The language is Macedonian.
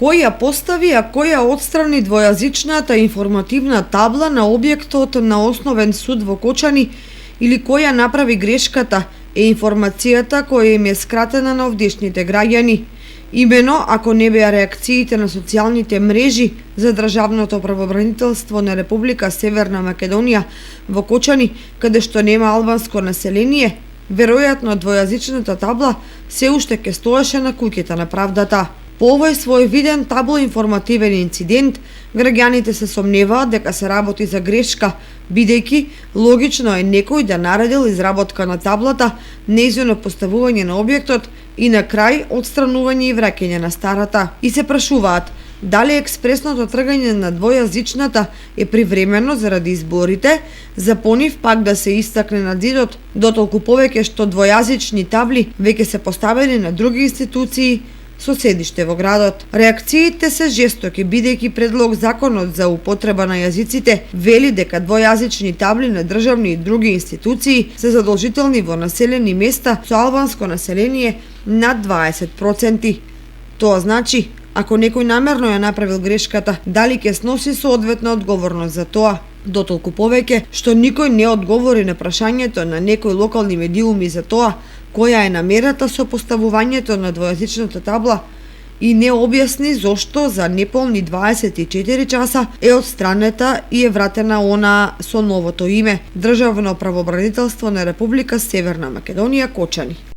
Кој ја постави, а кој ја отстрани двојазичната информативна табла на објектот на Основен суд во Кочани или кој ја направи грешката е информацијата која им е скратена на овдешните граѓани. Имено, ако не беа реакциите на социјалните мрежи за Државното правобранителство на Република Северна Македонија во Кочани, каде што нема албанско население, веројатно двојазичната табла се уште ке стоеше на куќата на правдата. По овој свој виден таблоинформативен инцидент, граѓаните се сомневаат дека се работи за грешка, бидејќи логично е некој да наредил изработка на таблата, нејзино поставување на објектот и на крај отстранување и враќање на старата. И се прашуваат дали експресното тргање на двојазичната е привремено заради изборите, за понив пак да се истакне на зидот, дотолку повеќе што двојазични табли веќе се поставени на други институции со седиште во градот. Реакциите се жестоки, бидејќи предлог законот за употреба на јазиците вели дека двојазични табли на државни и други институции се задолжителни во населени места со албанско население над 20%. Тоа значи, ако некој намерно ја направил грешката, дали ќе сноси соодветна одговорност за тоа? Дотолку повеќе што никој не одговори на прашањето на некои локални медиуми за тоа која е намерата со поставувањето на двојазичната табла и не објасни зошто за неполни 24 часа е отстранета и е вратена она со новото име Државно правобранителство на Република Северна Македонија Кочани.